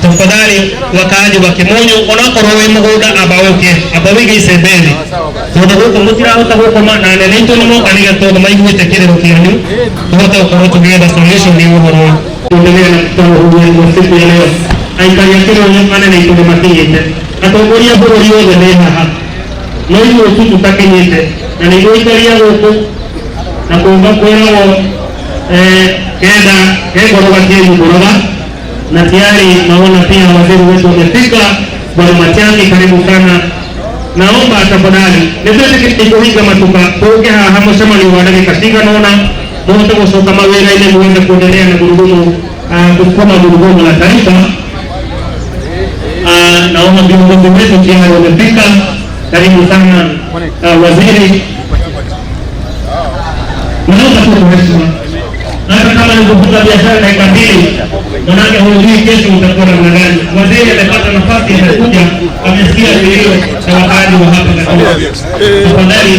Tafadhali wakaaji wa Kimonyo onakorowe muguda abawige isebeli todo huko mutira hota huko na nento no kaniga todo maigwete kile rukirani hota huko tugenda solution ni uhoro endelea na kutoa huduma kwa siku ya leo aikanya kile nyongana na ikude matiyete atogoria bori yote neha hapa no hiyo kitu takenyete na ni goitalia huko na kuomba kwao kenda kwa kile boroga na tayari naona pia waziri wetu wamefika. Bwana Matiangi, karibu sana. Naomba tafadhali ndio kikuhiga matuka toke hamo sema ni wadake katika naona moto kusoka mawela ile muweze kuendelea na gurudumu kusukuma gurudumu la taifa. Naomba viongozi wetu pia wamefika. Karibu sana waziri. Naomba tu heshima. Hata kama ni kufunga biashara dakika 2, manake hujui kesho utakuwa namna gani. Waziri amepata nafasi ya kuja, amesikia vilio na wakaaji wa hapa Gatundu. Tafadhali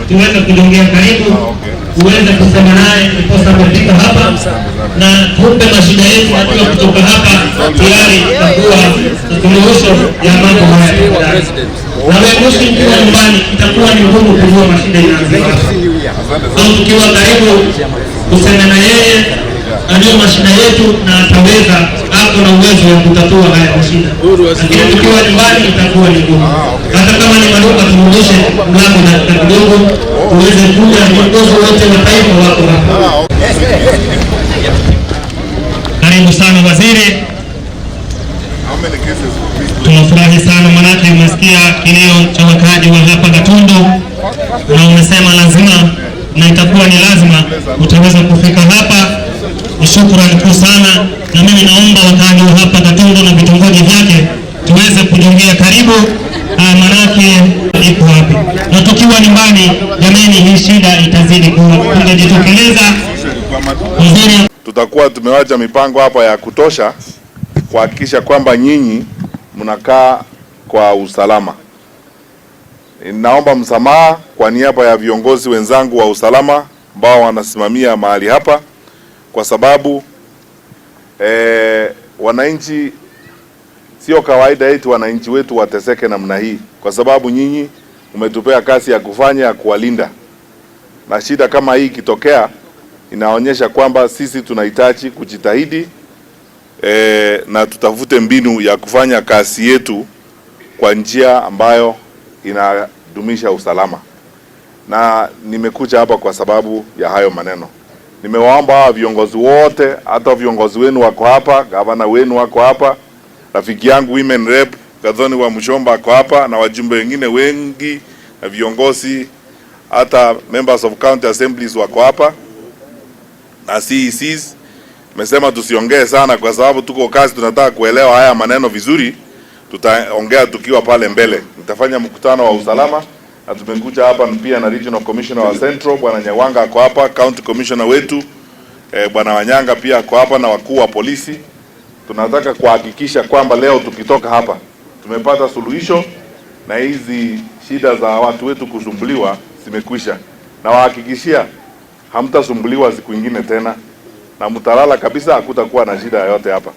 tuweze kujongea karibu, tuweze kusema naye kuposa kufika hapa na tupe mashida yetu akiwa kutoka hapa tayari itakuwa suluhisho ya mambo haya. Na wewe mkiwa nyumbani itakuwa ni ngumu kujua mashida inaanzia. Tukiwa karibu kusema na yeye anajua mashida yetu na ataweza hapo na uwezo wa kutatua haya mashida. Lakini tukiwa nyumbani itakuwa ni ngumu. Hata kama ni maduka tumrudishe mlango na kidogo tuweze kuja viongozi wote wa taifa wako hapa. Karibu sana waziri. Tunafurahi sana manake umesikia kilio cha wakaaji wa hapa Gatundu na umesema lazima na itakuwa ni lazima utaweza kufika hapa. Shukrani kuu sana, na mimi naomba wakaaji wa hapa Gatundu na vitongoji vyake tuweze kujongea karibu, manake iko wapi. Na tukiwa nyumbani jamani, hii shida itazidi kujitokeleza. Tutakuwa tumewacha mipango hapa ya kutosha kuhakikisha kwamba nyinyi mnakaa kwa usalama. Naomba msamaha kwa niaba ya viongozi wenzangu wa usalama ambao wanasimamia mahali hapa, kwa sababu wananchi sio kawaida yetu wananchi wetu wateseke namna hii, kwa sababu nyinyi umetupea kazi ya kufanya ya kuwalinda, na shida kama hii ikitokea inaonyesha kwamba sisi tunahitaji kujitahidi na tutafute mbinu ya kufanya kazi yetu kwa njia ambayo inadumisha usalama. Na nimekuja hapa kwa sababu ya hayo maneno. Nimewaomba hawa viongozi wote, hata viongozi wenu wako hapa, gavana wenu wako hapa, rafiki yangu women rep Gathoni Wamuchomba wako hapa, na wajumbe wengine wengi na viongozi, hata members of county assemblies wako hapa na CECs. Nimesema tusiongee sana kwa sababu tuko kazi, tunataka kuelewa haya maneno vizuri. Tutaongea tukiwa pale mbele. Nitafanya mkutano wa usalama, na tumekuja hapa pia na regional commissioner wa Central Bwana Nyawanga ako hapa, county commissioner wetu Bwana Wanyanga pia ako hapa, na wakuu wa polisi. Tunataka kuhakikisha kwamba leo tukitoka hapa tumepata suluhisho na hizi shida za watu wetu kusumbuliwa zimekwisha, na wahakikishia hamtasumbuliwa siku nyingine tena, na mtalala kabisa, hakutakuwa na shida yoyote hapa.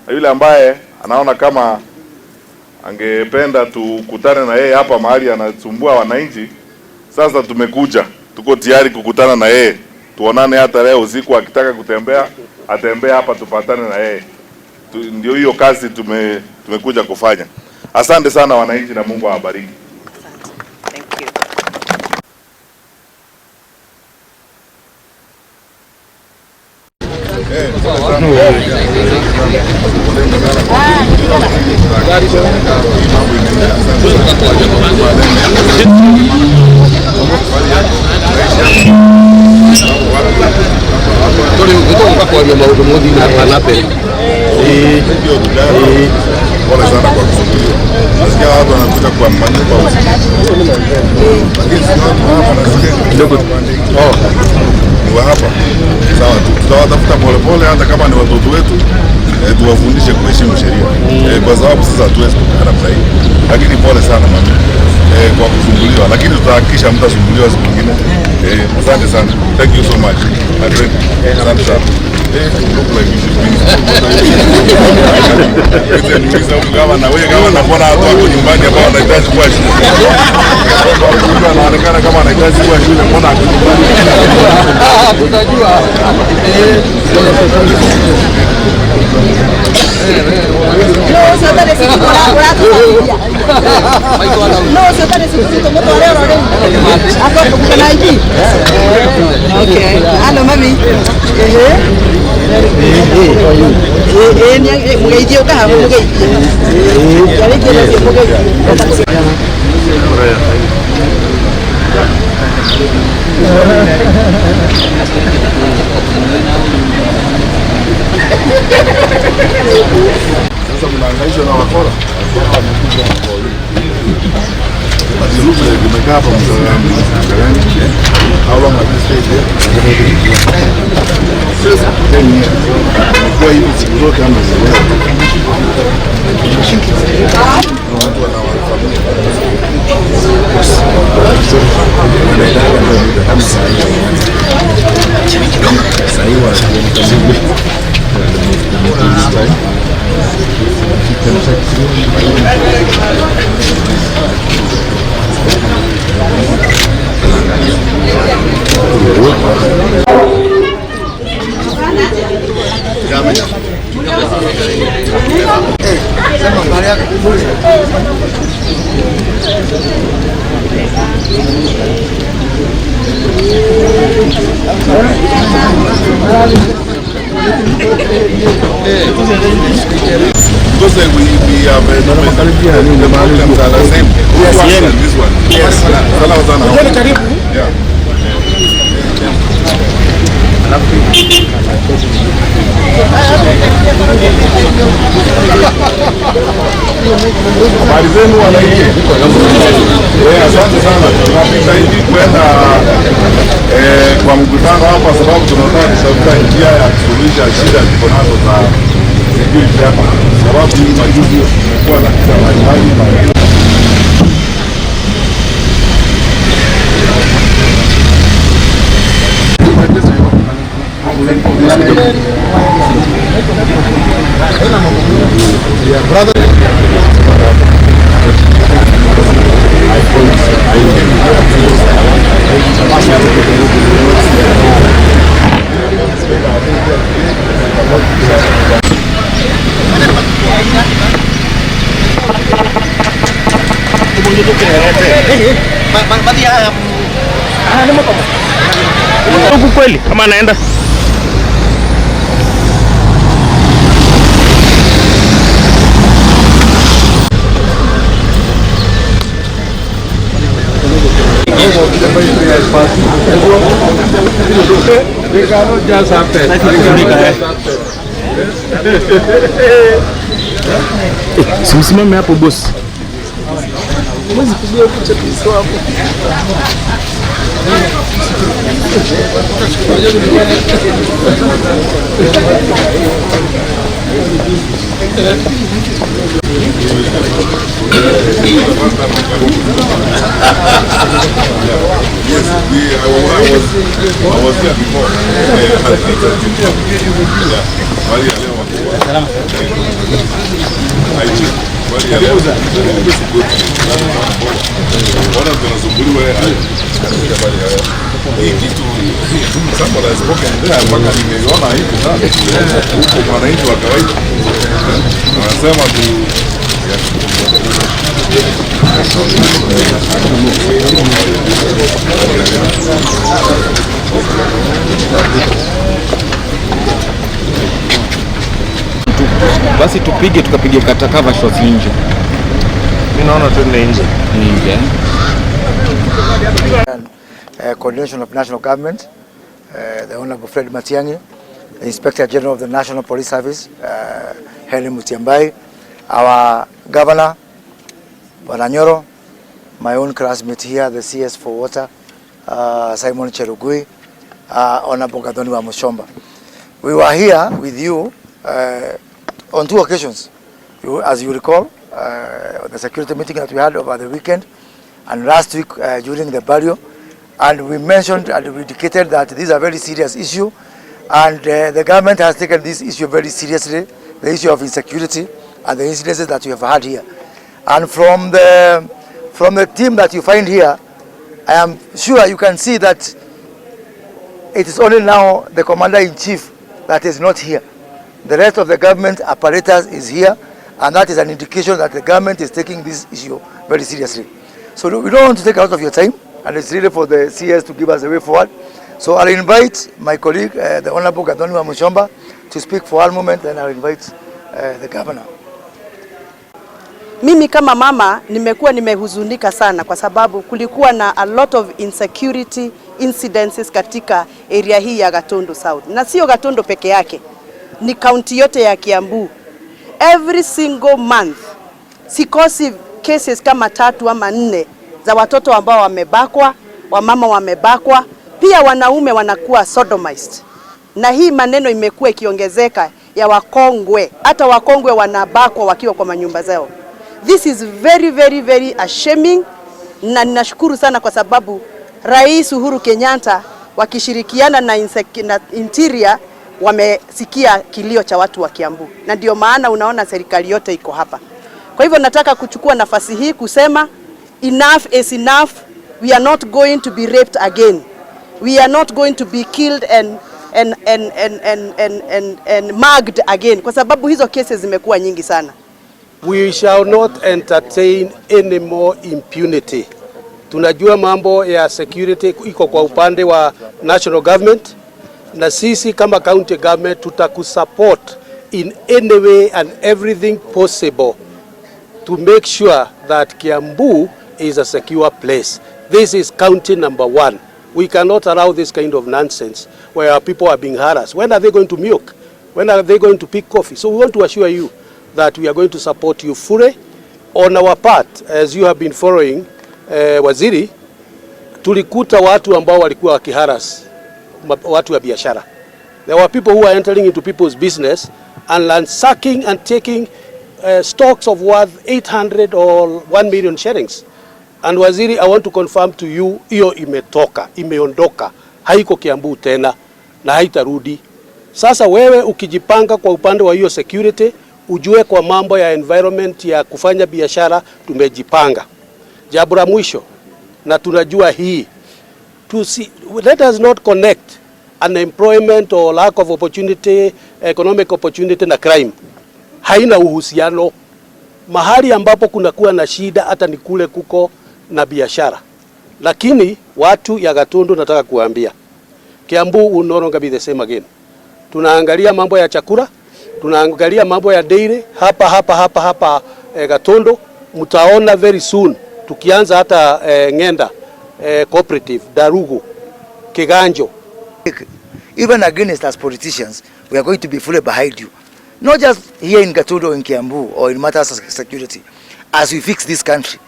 Na yule ambaye anaona kama angependa tukutane na yeye hapa mahali anasumbua wananchi, sasa tumekuja, tuko tayari kukutana na yeye, tuonane hata leo usiku. Akitaka kutembea atembea hapa, tupatane na yeye. Ndio hiyo kazi tumekuja kufanya. Asante sana wananchi, na Mungu awabariki. Pole sana kwa kusumbuliwa. Nasikia watu wanakuja kwa manyumba usiku. Lakini sio watu hapa nasikia kidogo. ni wa hapa. Sawa, tutawatafuta polepole, hata kama ni watoto wetu tuwafundishe kuheshimu sheria, kwa sababu sasa hatuwezi kukaa namna hii. Lakini pole sana mama kwa kusumbuliwa, lakini tutahakikisha mtasumbuliwa siku nyingine. Asante sana, thank you so much my friend, asante sana. Kama na wewe kama naona watu wako nyumbani ambao wanahitaji kuwa shule, anaonekana kama anahitaji kuwa shule, mbona tutajua. Sasa mnaangaishwa na wakora. Tumekaa hapa how long have you stayed here? 10 years. Kwa hivi siku zote ama leo. Watu wanawafanyia. Because we have the programs are the same. Yes, this one. Yes. Yeah. Habari zenu wananchi. Asante sana. Tunajitahidi kwenda kwa mkutano hapa sababu tunataka kutafuta njia ya kusuluhisha shida ziko nazo za security hapa. Sababu hii majuzi kulikuwa na kisa mbalimbali. Brother. Huku kweli kama anaenda simsimame hapo boss. Mwezi kuja kucha piso hapo. Yes, I was there before. Hii kitu somebody has spoken there mpaka nimeona hivi sana huko wananchi wa kawaida wanasema tu basi tupige tukapige cover shots nje. Mimi naona tuende nje. Coordination of National Government, the Honorable Fred Matiangi, the Inspector General of the National Police Service, Henry Mutiambai, our Governor, Nyoro, my own classmate here, the CS for Water, Simon Cherugui, Honorable Gathoni Wamuchomba. We were here with you on 2 occasions, as you recall, the security meeting that we had over the weekend and last week during the burial, and we mentioned and we indicated that this is a very serious issue, and the government has taken this issue very seriously, the issue of insecurity and the incidences that you have had here. And from the team that you find here, I am sure you can see that it is only now the Commander-in-Chief that is not here. The rest of the government apparatus is here, and that is an indication that the government is taking this issue very seriously. So we don't want to take a lot of your time, and it's really for the CS to give us a way forward. So I'll invite my colleague, the Honorable Gathoni Wamuchomba, to speak for one moment, and I'll invite the governor. Mimi kama mama nimehuzunika sana kwa sababu kulikuwa na a lot of insecurity incidences katika area hii ya Gatundu South. Na sio Gatundu peke yake, ni county yote ya Kiambu. Every single month sikosi cases kama 3 ama 4 za watoto ambao wamebakwa, wamama wamebakwa, pia wanaume wanakuwa sodomized. Na hii maneno imekuwa ikiongezeka ya wakongwe, hata wakongwe wanabakwa wakiwa kwa manyumba zao. This is very very very ashaming, na ninashukuru sana kwa sababu Rais Uhuru Kenyatta wakishirikiana na Interior wamesikia kilio cha watu wa Kiambu, na ndio maana unaona serikali yote iko hapa. Kwa hivyo nataka kuchukua nafasi hii kusema enough is enough. We are not going to be raped again. We are not going to be killed and mugged again, kwa sababu hizo cases zimekuwa nyingi sana. We shall not entertain any more impunity. Tunajua mambo ya security iko kwa upande wa national government, na sisi kama county government tutakusupport in any way and everything possible to make sure that Kiambu is a secure place. This is county number 1. We cannot allow this kind of nonsense where our people are being harassed. When are they going to milk? When are they going to pick coffee? So we want to assure you that we are going to support you fully. On our part, as you have been following, Waziri, tulikuta watu ambao walikuwa wakiharas watu wa biashara. There were people who are entering into people's business and ransacking and taking stocks of worth 800 or 1 million shillings. And Waziri, I want to confirm to you, hiyo imeondoka, haiko Kiambu tena na haitarudi. Sasa wewe ukijipanga kwa upande wa hiyo security, ujue kwa mambo ya environment ya kufanya biashara tumejipanga. Jambo la mwisho, na tunajua hii, let us not connect unemployment or lack of opportunity, economic opportunity na crime. Haina uhusiano. Mahali ambapo kunakuwa na shida hata ni kule kuko na biashara. Lakini watu ya Gatundu nataka kuambia, Kiambu will no longer be the same again. Tunaangalia mambo ya chakula, tunaangalia mambo ya dairy hapa Gatundu. Mtaona very soon tukianza hata Ngenda cooperative, Darugu, Kiganjo. Even against as politicians, we are going to be fully behind you. Not just here in Gatundu or in Kiambu or in matters of security. As we fix this country,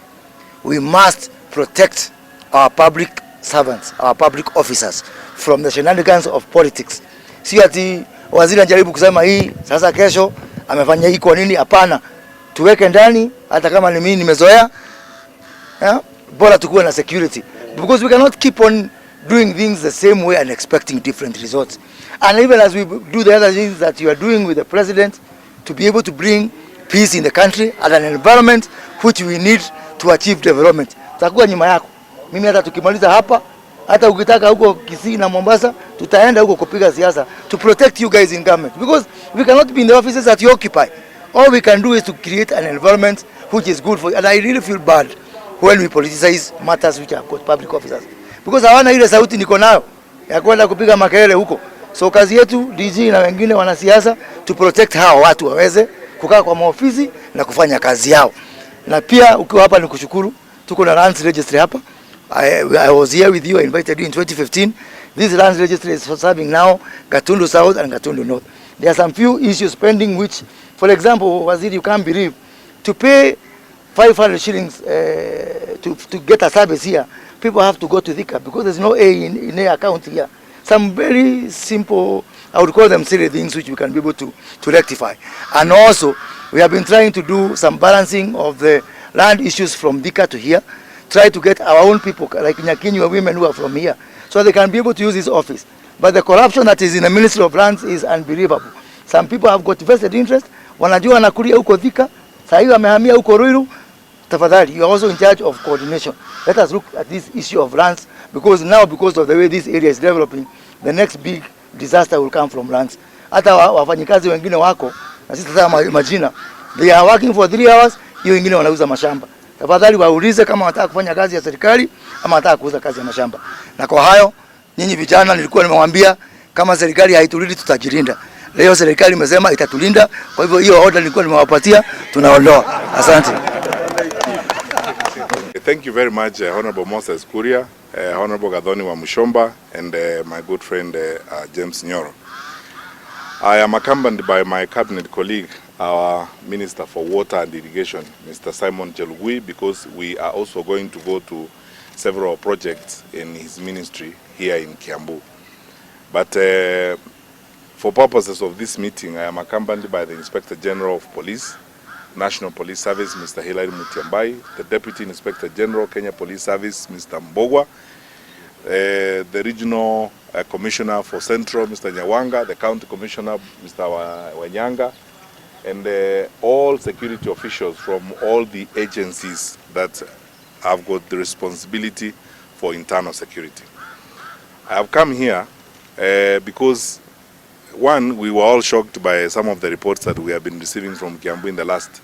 we must protect our public servants, our public officers from the shenanigans of politics. Si ati waziri anajaribu kusema hii sasa kesho amefanya hii kwa nini? Hapana. Tuweke ndani, hata kama ni mimi nimezoea, bora tukuwe na security, because we cannot keep on doing things the same way and expecting different results. And even as we do the other things that you are doing with the president, to be able to bring peace in the country and an environment which we need to achieve development. Tutakuwa nyuma yako. Mimi hata tukimaliza hapa, hata ukitaka huko Kisii na Mombasa, tutaenda huko kupiga siasa to protect you guys in government, because we cannot be in the offices that you occupy. All we can do is to create an environment which is good for you. And I really feel bad when we politicize matters which are got public officers, because hawana ile sauti niko nayo ya kwenda kupiga makelele huko. So kazi yetu DG na wengine wanasiasa to protect hao watu waweze kukaa kwa maofisi na kufanya kazi yao. Na pia ukiwa hapa nikushukuru, tuko na lands registry hapa. I was here with you, I invited you in 2015. This lands registry is serving now Gatundu South and Gatundu North. There are some few issues pending which, for example, Waziri, you can't believe, to pay 500 shillings to get a service here, people have to go to Thika because there's no A in A account here. some very simple, I would call them silly things which we can be able to rectify. And also, we have been trying to do some balancing of the land issues from Thika to here, try to get our own people, like Nyakinywa women who are from here, so they can be able to use this office. But the corruption that is in the Ministry of Lands is unbelievable. Some people have got vested interest, wanajua na Kuria huko Thika, saa hiyo amehamia huko Ruiru. Tafadhali, you are also in charge of coordination. Let us look at this issue of lands, because now, because of the way this area is developing, the next big disaster will come from lands. Hata wafanyikazi wengine wako, na sisi tata majina, they are working for 3 hours, hiyo wengine wanauza mashamba. Tafadhali waulize kama wanataka kufanya kazi ya serikali ama wanataka kuuza kazi ya mashamba. Na kwa hayo, nyinyi vijana nilikuwa nimewaambia kama serikali haitulindi tutajilinda. Leo serikali imesema itatulinda, kwa hivyo hiyo order nilikuwa nimewapatia, tunaondoa. Asante. Thank you very much, Honorable Moses Kuria, Honorable Gathoni Wamuchomba, and my good friend James Nyoro. I am accompanied by my cabinet colleague, our Minister for Water and Irrigation, Mr. Simon Chelugui, because we are also going to go to several projects in his ministry here in Kiambu. But for purposes of this meeting, I am accompanied by the Inspector General of Police, National Police Service, Mr. Hilary Mutiambai, the Deputy Inspector General, Kenya Police Service, Mr. Mbogwa, the Regional Commissioner for Central, Mr. Nyawanga, the County Commissioner, Mr. Wanyanga, and all security officials from all the agencies that have got the responsibility for internal security. I have come here because one, we were all shocked by some of the reports that we have been receiving from Kiambu in the last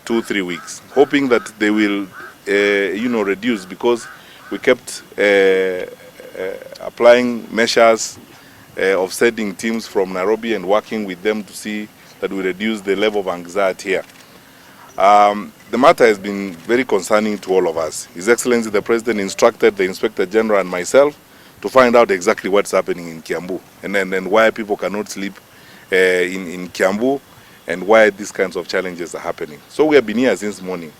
2-3 weeks, hoping that they will, reduce, because we kept applying measures of sending teams from Nairobi and working with them to see that we reduce the level of anxiety here. The matter has been very concerning to all of us. His Excellency the President instructed the Inspector General and myself to find out exactly what's happening in Kiambu, and then why people cannot sleep in Kiambu, and why these kinds of challenges are happening. So we have been here since morning.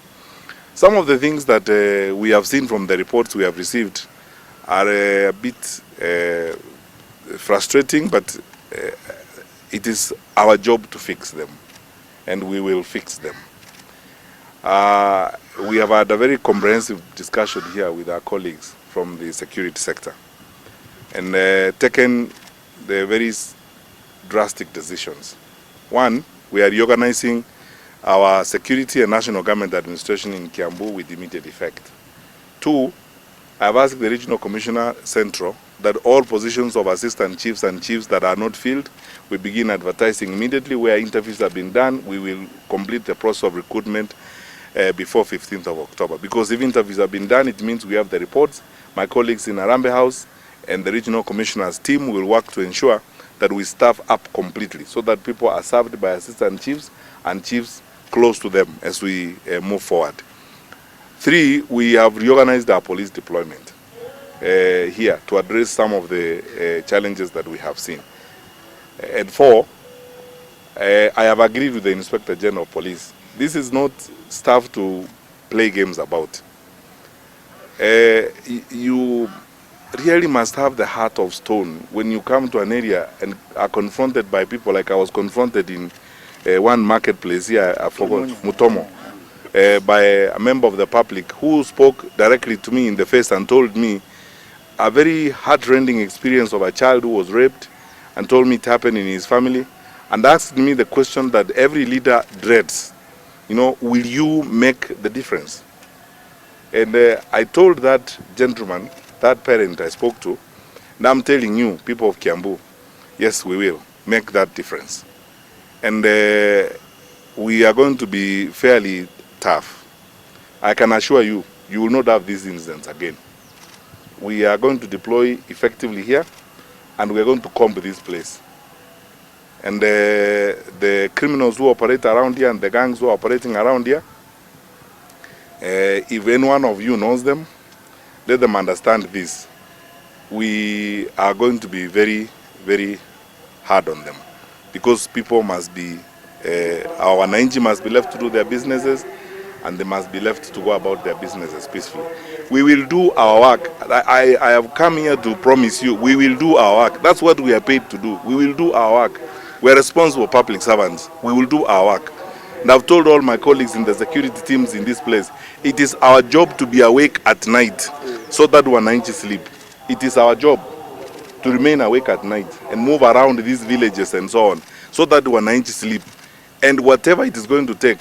Some of the things that we have seen from the reports we have received are a bit frustrating, but it is our job to fix them, and we will fix them. We have had a very comprehensive discussion here with our colleagues from the security sector, and taken the very drastic decisions. One, we are reorganizing our security and national government administration in Kiambu with immediate effect. Two, I have asked the Regional Commissioner Central that all positions of assistant chiefs and chiefs that are not filled, we begin advertising immediately. Where interviews have been done, we will complete the process of recruitment before 15th of October. Because if interviews have been done, it means we have the reports. My colleagues in Arambe House and the Regional Commissioner's team will work to ensure that we staff up completely, so that people are served by assistant chiefs and chiefs close to them as we move forward. Three, we have reorganized our police deployment here to address some of the challenges that we have seen. And four, I have agreed with the Inspector General of Police. This is not stuff to play games about. You really must have the heart of stone when you come to an area and are confronted by people like I was confronted in one marketplace here, I forgot, Mutomo, by a member of the public who spoke directly to me in the face and told me a very heart-rending experience of a child who was raped, and told me it happened in his family, and asked me the question that every leader dreads, will you make the difference? And I told that gentleman, that parent I spoke to, and I'm telling you, people of Kiambu, yes, we will make that difference. And we are going to be fairly tough. I can assure you, you will not have these incidents again. We are going to deploy effectively here, and we are going to comb this place. And the criminals who operate around here and the gangs who are operating around here, if any one of you knows them, let them understand this. We are going to be very, very hard on them, because people must be, our Wananchi must be left to do their businesses, and they must be left to go about their businesses peacefully. We will do our work. I have come here to promise you, we will do our work. That's what we are paid to do. We will do our work. We are responsible public servants. We will do our work. And I've told all my colleagues in the security teams in this place, it is our job to be awake at night so that wananchi sleep. It is our job to remain awake at night and move around these villages and so on so that wananchi sleep. And whatever it is going to take,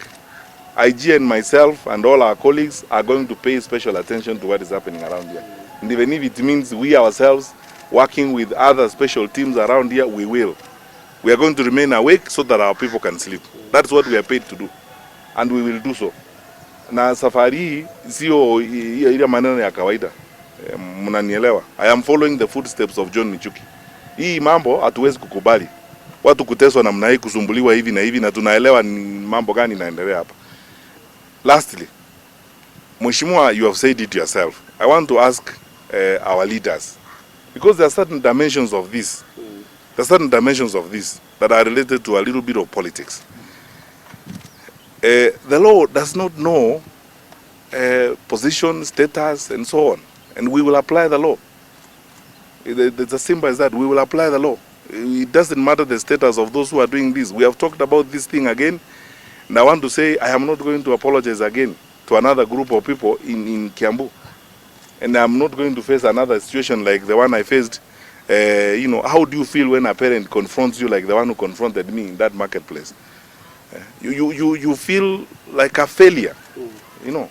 IG and myself and all our colleagues are going to pay special attention to what is happening around here. And even if it means we ourselves working with other special teams around here, we will. We are going to remain awake so that our people can sleep. That's what we are paid to do. And we will do so. Na safari sio ile maneno ya kawaida. Mnanielewa. I am following the footsteps of John Michuki. Hii mambo hatuwezi kukubali. Watu kuteswa namna hii, kusumbuliwa hivi na hivi, na tunaelewa ni mambo gani inaendelea hapa. Lastly, Mheshimiwa, you have said it yourself. I want to ask our leaders, because there are certain dimensions of this. There are certain dimensions of this that are related to a little bit of politics. The law does not know position, status, and so on. And we will apply the law. It's as simple as that. We will apply the law. It doesn't matter the status of those who are doing this. We have talked about this thing again. And I want to say I am not going to apologize again to another group of people in Kiambu. And I'm not going to face another situation like the one I faced. You know, how do you feel when a parent confronts you like the one who confronted me in that marketplace? You feel like a failure, you know.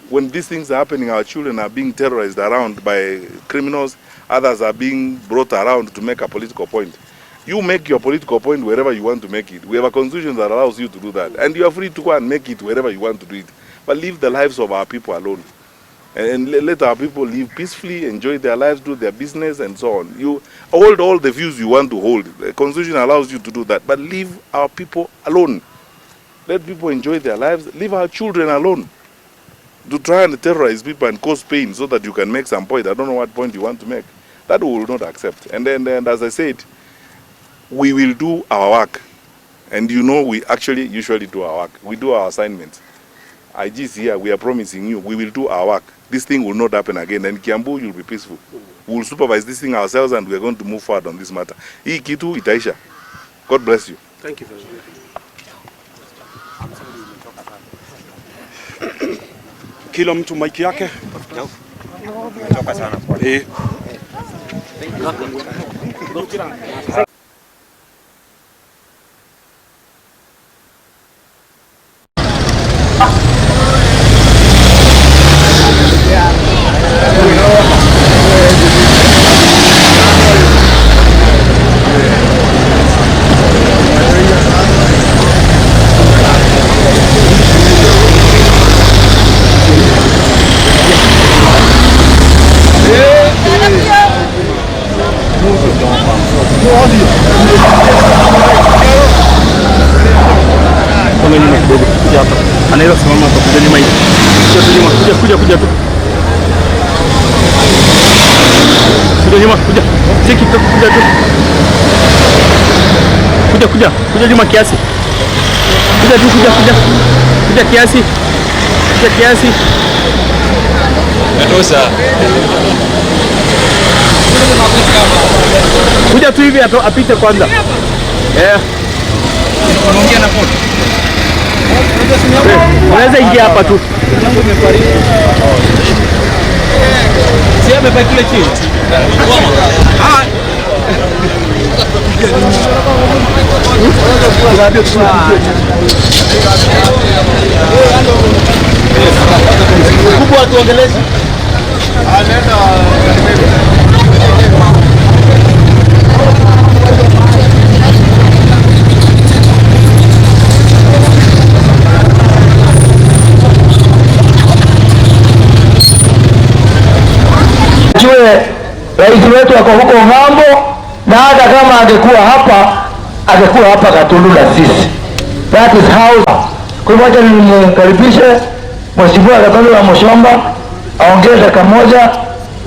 When these things are happening, our children are being terrorized around by criminals, others are being brought around to make a political point. You make your political point wherever you want to make it. We have a constitution that allows you to do that. And you are free to go and make it wherever you want to do it. But leave the lives of our people alone. And let our people live peacefully, enjoy their lives, do their business, and so on. You hold all the views you want to hold. The constitution allows you to do that. But leave our people alone. Let people enjoy their lives. Leave our children alone. To try and terrorize people and cause pain so that you can make some point. I don't know what point you want to make. That we will not accept. And then as I said, we will do our work. And you know we actually usually do our work. We do our assignments. IG is here. We are promising you we will do our work. This thing will not happen again. And Kiambu, you'll be peaceful. We will supervise this thing ourselves and we are going to move forward on this matter. Hii kitu itaisha. God bless you. Thank you very much. Kila mtu maiki yake. Umetoka sana kwa. Anaweza simama hapo kuja nyuma hivi. Kuja tu. Kuja nyuma, kuja. Siki kuja tu. Kuja nyuma kiasi. Kuja kiasi. Natosha. Kuja tu hivi apite kwanza. Unaongea na phone. Unaweza ingia hapa tu. Si amebaki kule chini. Kubwa tuongeleze. Rais wetu wako huko ng'ambo, na hata kama angekuwa hapa Gatundu na sisi. That is how. Kwa hivyo acha nimkaribishe Mheshimiwa Gathoni wa Wamuchomba aongee dakika moja,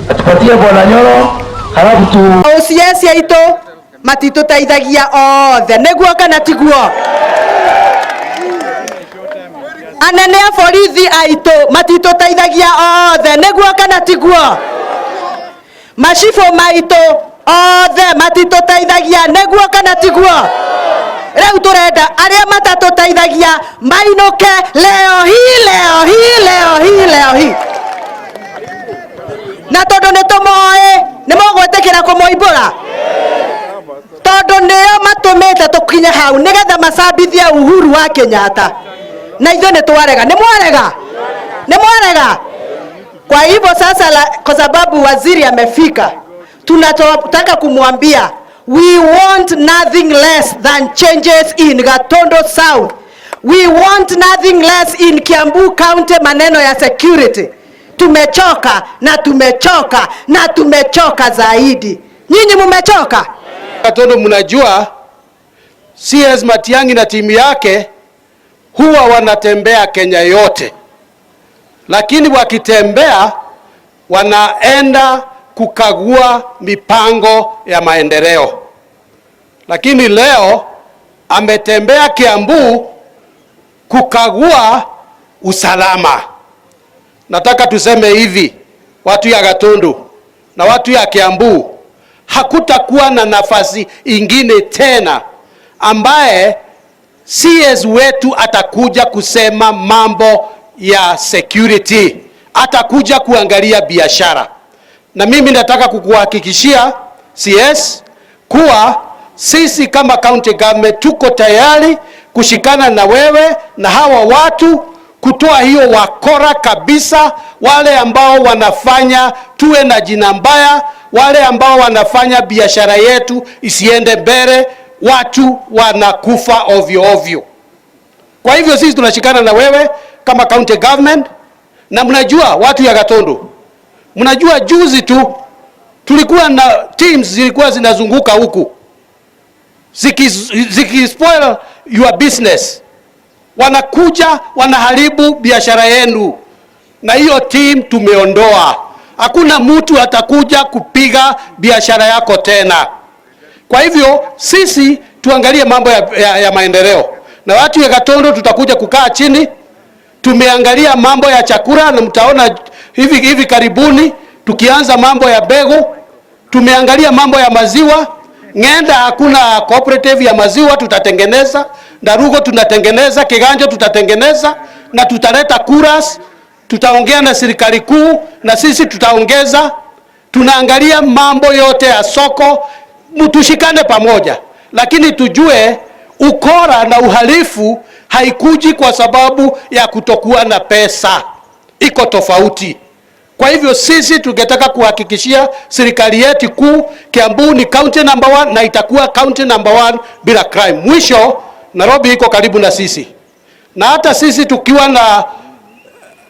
atupatie Bwana Nyoro, halafu tu OCS yaito matitutaithagia othe niguo kana tiguo. Anene a borithi aito matitutaithagia othe niguo kana tiguo. Mashifo maito othe matitũteithagia nĩguo kana tiguo. Rĩu tũrenda arĩa matatũteithagia mainũke leo hii. Na tondũ nĩtũmoĩ nĩmũgwĩtĩkĩra kũmoimbũra, tondũ nĩo matũmĩte tũkinye hau nĩgetha macambithie Uhuru wa Kenyatta, na ithuĩ nĩtwarega. Nĩmwarega. Kwa hivyo sasa, kwa sababu waziri amefika, tunataka kumwambia we want nothing less than changes in Gatundu South. We want nothing less in Kiambu County. Maneno ya security tumechoka na tumechoka zaidi. Nyinyi mumechoka. Gatundu, mnajua CS Matiangi na timu yake huwa wanatembea Kenya yote, lakini wakitembea wanaenda kukagua mipango ya maendeleo. Lakini leo ametembea Kiambu kukagua usalama. Nataka tuseme hivi, watu ya Gatundu na watu ya Kiambu, hakutakuwa na nafasi ingine tena ambaye CS wetu atakuja kusema mambo ya security, atakuja kuangalia biashara. Na mimi nataka kukuhakikishia CS kuwa sisi kama county government tuko tayari kushikana na wewe na hawa watu kutoa hiyo wakora kabisa, wale ambao wanafanya tuwe na jina mbaya, wale ambao wanafanya biashara yetu isiende mbele, watu wanakufa ovyo. Kwa hivyo sisi tunashikana na wewe kama county government. Na mnajua watu ya Gatundu, mnajua juzi tu tulikuwa na teams zilikuwa zinazunguka huku zikispoil your business, wanakuja wanaharibu biashara yenu, na hiyo team tumeondoa. Hakuna mtu atakuja kupiga biashara yako tena. Kwa hivyo sisi tuangalie mambo ya maendeleo, na watu ya Gatundu tutakuja kukaa chini. Tumeangalia mambo ya chakula, na mtaona hivi karibuni tukianza mambo ya bego. Tumeangalia mambo ya maziwa. Ng'enda hakuna cooperative ya maziwa, tutatengeneza. Ndarugo tunatengeneza, Kiganjo tutatengeneza, na tutaleta kuras. Tutaongea na serikali kuu, na sisi tutaongeza. Tunaangalia mambo yote ya soko, tushikane pamoja. Lakini tujue ukora na uhalifu haikuji kwa sababu ya kutokuwa na pesa, iko tofauti. Kwa hivyo sisi tungetaka kuhakikishia serikali yetu kuu Kiambu ni county number 1 na itakuwa county number 1 bila crime. Mwisho, Nairobi iko karibu na sisi, na hata sisi tukiwa na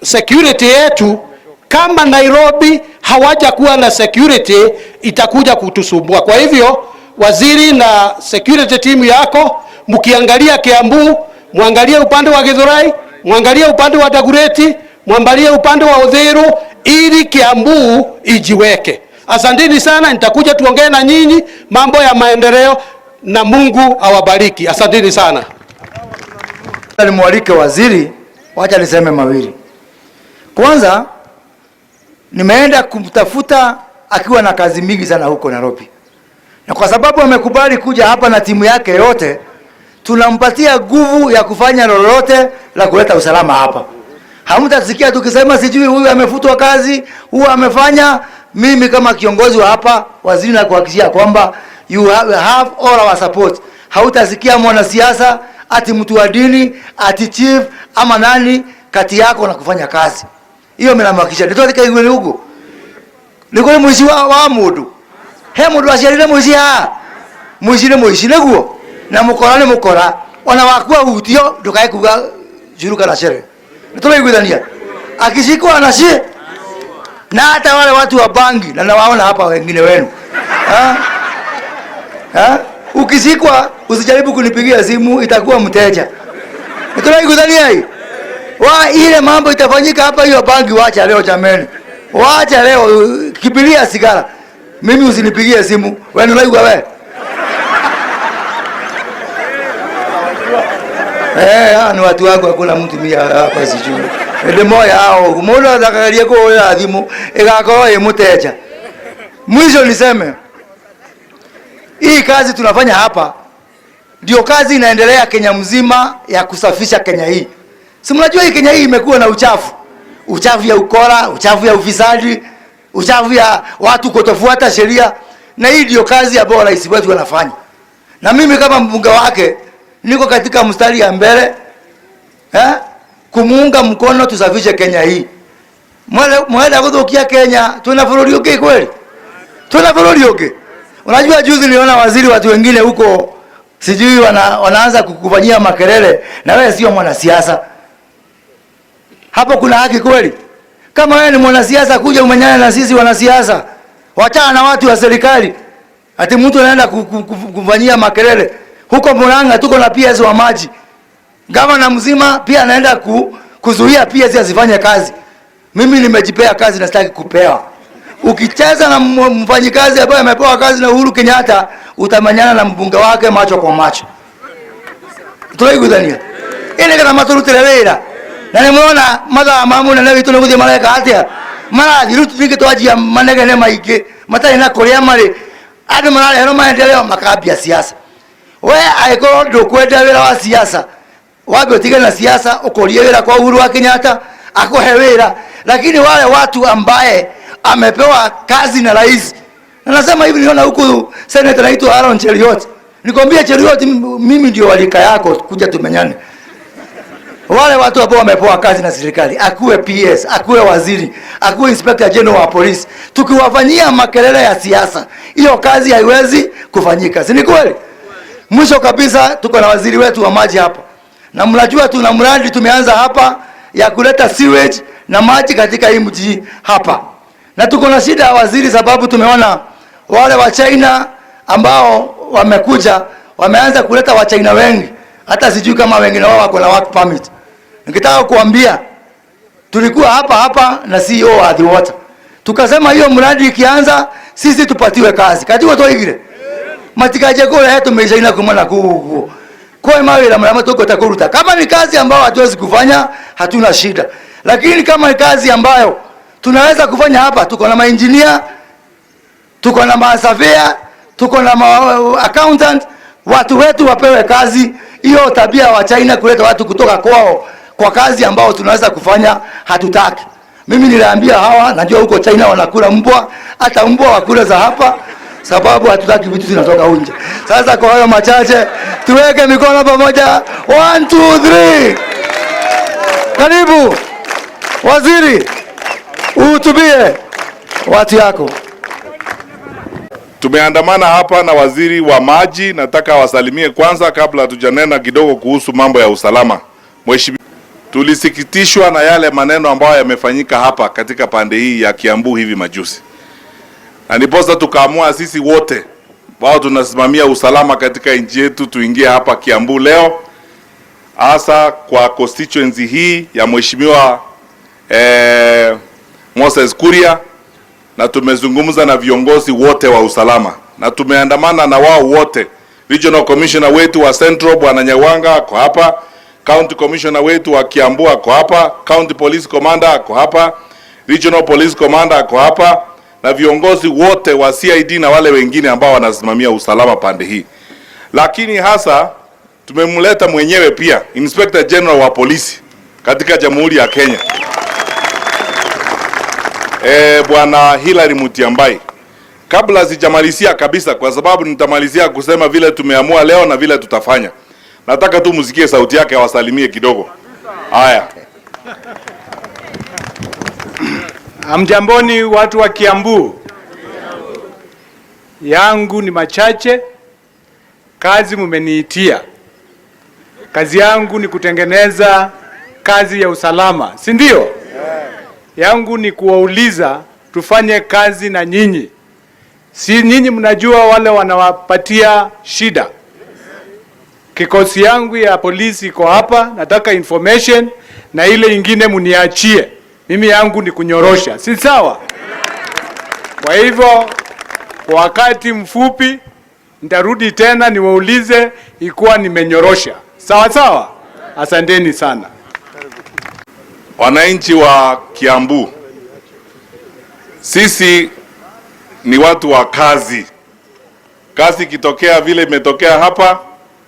security yetu, kama Nairobi hawaja kuwa na security itakuja kutusumbua. Kwa hivyo waziri na security team yako, mkiangalia Kiambu, muangalie upande wa Githurai, muangalie upande wa Dagoretti, muangalie upande wa Uthiru, ili Kiambu ijiweke. Asanteni sana, nitakuja tuongee na nyinyi mambo ya maendeleo, na Mungu awabariki. Asanteni sana. Nimwalike waziri, wacha niseme mawili. Kwanza, nimeenda kumtafuta akiwa na kazi mingi sana huko Nairobi, na kwa sababu amekubali kuja hapa na timu yake yote, tunampatia nguvu ya kufanya lolote la kuleta usalama hapa. Hamtasikia tukisema sijui huyu amefutwa kazi, huyu amefanya. Mimi kama kiongozi wa hapa, waziri, na kuhakikishia kwamba you have all our support. Hautasikia mwanasiasa ati mtu wa dini ati chief ama nani kati yako na kufanya kazi. Hiyo mimi namhakikishia. Nitoka igwe huko. Niko mwishi wa mudu. He mudu asialile mwishi neguo. Na mukora wanawakua utio ndokae kuga juruka na shere. Nitoka igwe akishikwa anashi na hata wale watu wa bangi na nawaona hapa wengine wenu. Ukishikwa usijaribu kunipigia simu, itakuwa mteja. Nitoka igwe hii. Ile mambo itafanyika hapa, hiyo bangi wacha leo jameni. Wacha leo, kibilia sigara. Mimi usinipigie simu. Wewe unaigwa wewe. Ni watu wangu, hakuna mtu mia hapa sijui. Ndio moyo hao. Umeona atakalia kwa wewe adhimu, igako mteja. Mwisho niseme Hii kazi tunafanya hapa ndio kazi inaendelea Kenya mzima ya kusafisha Kenya hii. Si mnajua hii Kenya hii imekuwa na uchafu. Uchafu ya ukora, uchafu ya ufisadi, uchafu ya watu kutofuata sheria, na hii ndio kazi ambayo rais wetu anafanya. Na mimi kama mbunge wake niko katika mstari ya mbele kumuunga mkono tusafishe Kenya hii. Mwenda kuthukia Kenya, tunafurulioke kweli? Tunafurulioke. Unajua juzi niliona waziri watu wengine huko sijui wanaanza kukufanyia makelele na wewe sio mwanasiasa. Hapo kuna haki kweli? Kama wewe ni mwanasiasa kuja umenyana na sisi wanasiasa. Wachana na watu wa serikali. Ati mtu anaenda kufanyia makelele. Huko Murang'a tuko na PS wa maji. Gavana mzima pia anaenda kuzuia PS asifanye kazi. Mimi nimejipea kazi na sitaki kupewa. Ukicheza na mfanyikazi ambaye amepewa kazi na Uhuru Kenyatta, utamanyana na mbunge wake macho kwa macho. Tunaigudania. Ile kama maturutire wira. Na nimeona mathaa mamu na nevi tunaguthie mareka atia. Marathi rutu ninge twajia manegene maingĩ matarĩ na kũrĩa marĩ. Andũ mararehero maendeleo makambia siasa. We aĩkorwo ndũkwenda wĩra wa siasa, wambe ũtige na siasa ũkũrie wĩra kwa Uhuru wa Kenyatta akuhe wĩra. Lakini wale watu ambaye amepewa kazi na rais, na nasema hivi, niona huku senator anaitwa Aaron Cheriot. Nikwambia Cheriot, mimi ndio walika yako, kuja tumenyane. Wale watu ambao wamepewa kazi na serikali, akuwe PS, akuwe waziri, akuwe inspector general wa polisi, tukiwafanyia makelele ya siasa, hiyo kazi haiwezi kufanyika. Si ni kweli? Mwisho kabisa, tuko na waziri wetu wa maji hapa. Na mnajua tuna mradi tumeanza hapa ya kuleta sewage na maji katika hii mji hapa. Na tuko na shida ya waziri, sababu tumeona wale wa China ambao wamekuja wameanza kuleta wa China wengi. Hata sijui kama wengine wao wako na work permit. Nikitaka kuambia tulikuwa hapa na CEO wa The Water. Tukasema hiyo mradi ikianza sisi tupatiwe kazi. Kati watu wengine. Matikaje kule yetu meishaina kumana kugu. Kwa mawira mrama tuko takuruta. Kama ni kazi ambayo hatuwezi kufanya, hatuna shida. Lakini kama ni kazi ambayo tunaweza kufanya hapa, tuko na maengineer, tuko na masurveyor, tuko na accountant, watu wetu wapewe kazi. Hiyo tabia wa China kuleta watu kutoka kwao kwa kazi ambao tunaweza kufanya hatutaki. Mimi niliambia hawa, najua huko China wanakula mbwa, hata mbwa wakula za hapa, sababu hatutaki vitu zinatoka nje. Sasa kwa hayo machache, tuweke mikono pamoja. 1 2 3. Karibu waziri, uhutubie watu yako. Tumeandamana hapa na waziri wa maji, nataka wasalimie kwanza kabla hatujanena kidogo kuhusu mambo ya usalama. Mheshimiwa, tulisikitishwa na yale maneno ambayo yamefanyika hapa katika pande hii ya Kiambu hivi majuzi. Na ndiposa tukaamua sisi wote ambao tunasimamia usalama katika nchi yetu tuingie hapa Kiambu leo, hasa kwa constituency hii ya Mheshimiwa Moses Kuria, na tumezungumza na viongozi wote wa usalama na tumeandamana na wao wote. Regional Commissioner wetu wa Central Bwana Nyawanga ako hapa, County Commissioner wetu wa Kiambu ako hapa, County Police Commander ako hapa, Regional Police Commander ako hapa, na viongozi wote wa CID na wale wengine ambao wanasimamia usalama pande hii. Lakini hasa tumemleta mwenyewe pia Inspector General wa polisi katika Jamhuri ya Kenya, Bwana Hilary Mutiambai. Kabla sijamalizia kabisa, kwa sababu nitamalizia kusema vile tumeamua leo na vile tutafanya, nataka tu msikie sauti yake, awasalimie kidogo. Haya. Amjamboni watu wa Kiambu. Yangu ni machache. Kazi mumeniitia. Kazi yangu ni kutengeneza kazi ya usalama, si ndio? Yangu ni kuwauliza tufanye kazi na nyinyi. Si nyinyi mnajua wale wanawapatia shida. Kikosi yangu ya polisi iko hapa, nataka information na ile ingine muniachie. Mimi yangu ni kunyorosha, si sawa? Kwa hivyo kwa wakati mfupi nitarudi tena niwaulize ikuwa nimenyorosha. Sawa sawa? Asanteni sana. Wananchi wa Kiambu, sisi ni watu wa kazi. Kazi ikitokea vile imetokea hapa,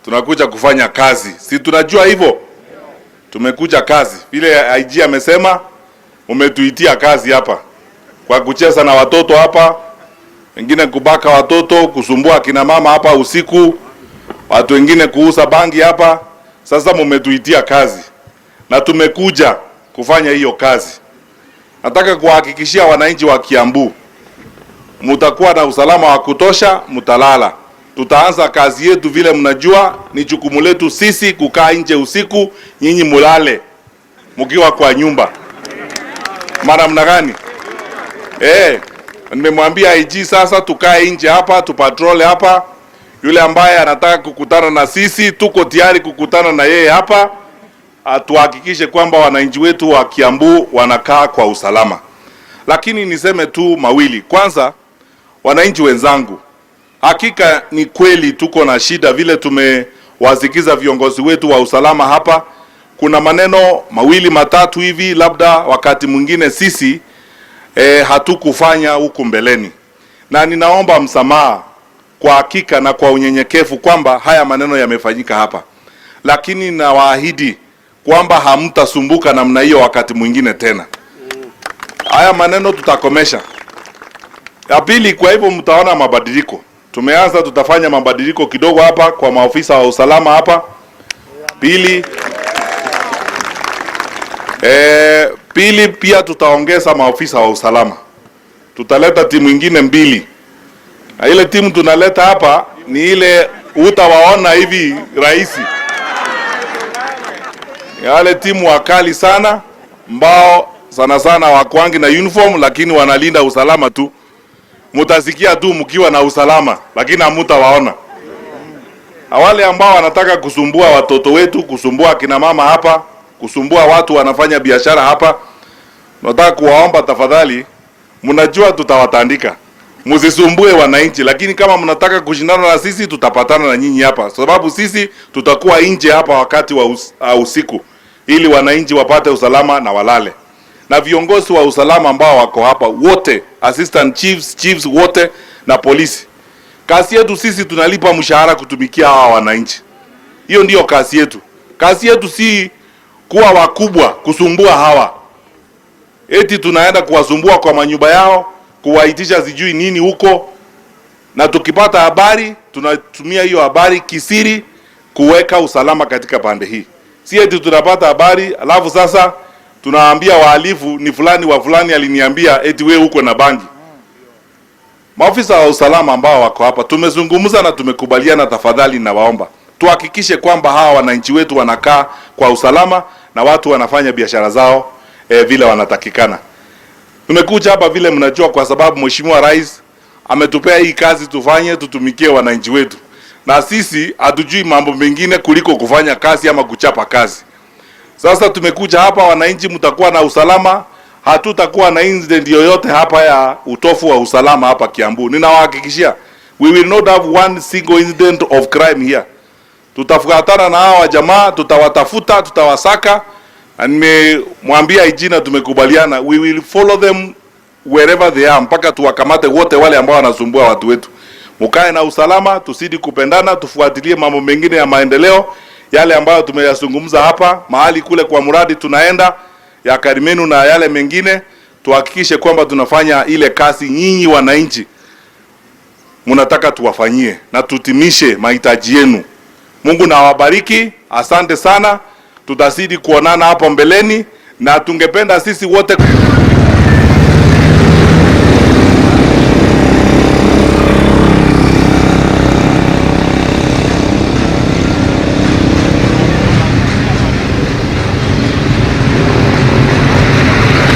tunakuja kufanya kazi. Si tunajua hivyo? Tumekuja kazi. Vile IG amesema, umetuitia kazi hapa. Kwa kucheza na watoto hapa, wengine kubaka watoto, kusumbua kina mama hapa usiku, watu wengine kuuza bangi hapa. Sasa mumetuitia kazi. Na tumekuja kufanya hiyo kazi. Nataka kuhakikishia wananchi wa Kiambu, mutakuwa na usalama wa kutosha, mutalala. Tutaanza kazi yetu vile mnajua, ni jukumu letu sisi kukaa nje usiku, nyinyi mulale mkiwa kwa nyumba. Mara mna gani? Nimemwambia IG sasa tukae nje hapa, tupatrol hapa. Yule ambaye anataka kukutana na sisi, tuko tayari kukutana na yeye hapa. Tuhakikishe kwamba wananchi wetu wa Kiambu wanakaa kwa usalama. Lakini niseme tu mawili. Kwanza, wananchi wenzangu, hakika ni kweli tuko na shida vile tumewasikiza viongozi wetu wa usalama hapa. Kuna maneno mawili matatu hivi labda wakati mwingine sisi hatukufanya huku mbeleni. Na ninaomba msamaha kwa hakika na kwa unyenyekevu kwamba haya maneno yamefanyika hapa. Lakini nawaahidi kwamba hamtasumbuka namna hiyo wakati mwingine tena. Haya maneno tutakomesha. Ya pili, kwa hivyo mtaona mabadiliko. Tumeanza, tutafanya mabadiliko kidogo hapa kwa maofisa wa usalama hapa. Pili pia tutaongeza maofisa wa usalama. Tutaleta timu nyingine 2. Na ile timu tunaleta hapa ni ile utawaona hivi rahisi. Yale timu wakali sana, ambao sana sana wakwangi na uniform lakini wanalinda usalama tu. Mutasikia tu mkiwa na usalama lakini hamtawaona. Wale ambao wanataka kusumbua watoto wetu, kusumbua kina mama hapa, kusumbua watu wanafanya biashara hapa, nataka kuwaomba tafadhali, mnajua tutawatandika. Msisumbue wananchi, lakini kama mnataka kushindana na sisi tutapatana na nyinyi hapa. Sababu sisi tutakuwa nje hapa wakati wa usiku ili wananchi wapate usalama na walale. Na viongozi wa usalama ambao wako hapa wote, assistant chiefs wote na polisi. Kazi yetu sisi tunalipa mshahara kutumikia hawa wananchi. Hiyo ndio kazi yetu. Kazi yetu si kuwa wakubwa kusumbua hawa. Eti tunaenda kuwasumbua kwa manyumba yao, kuwaitisha sijui nini huko. Na tukipata habari, tunatumia hiyo habari kisiri kuweka usalama katika pande hii. Si eti tunapata habari, alafu sasa tunaambia wahalifu ni fulani wa fulani aliniambia eti wewe uko na bangi. Maofisa wa usalama ambao wako hapa, tumezungumza na tumekubaliana, tafadhali na waomba tuhakikishe kwamba hawa wananchi wetu wanakaa kwa usalama na watu wanafanya biashara zao vile wanatakikana. Tumekuja hapa vile mnajua kwa sababu Mheshimiwa Rais ametupea hii kazi tufanye, tutumikie wananchi wetu. Na sisi hatujui mambo mengine kuliko kufanya kazi ama kuchapa kazi. Sasa tumekuja hapa, wananchi mtakuwa na usalama, hatutakuwa na incident yoyote hapa ya utofu wa usalama hapa Kiambu. Ninawahakikishia, we will not have one single incident of crime here. Tutafuatana na hawa jamaa, tutawatafuta, tutawasaka. Na nimemwambia ijina tumekubaliana, we will follow them wherever they are mpaka tuwakamate wote wale ambao wanasumbua watu wetu. Mukae na usalama, tusidi kupendana, tufuatilie mambo mengine ya maendeleo yale ambayo tumeyazungumza hapa, mahali kule kwa muradi tunaenda ya Karimenu na yale mengine, tuhakikishe kwamba tunafanya ile kazi nyinyi wananchi mnataka tuwafanyie na tutimishe mahitaji yenu. Mungu na wabariki, asante sana. Tutazidi kuonana hapo mbeleni na tungependa sisi wote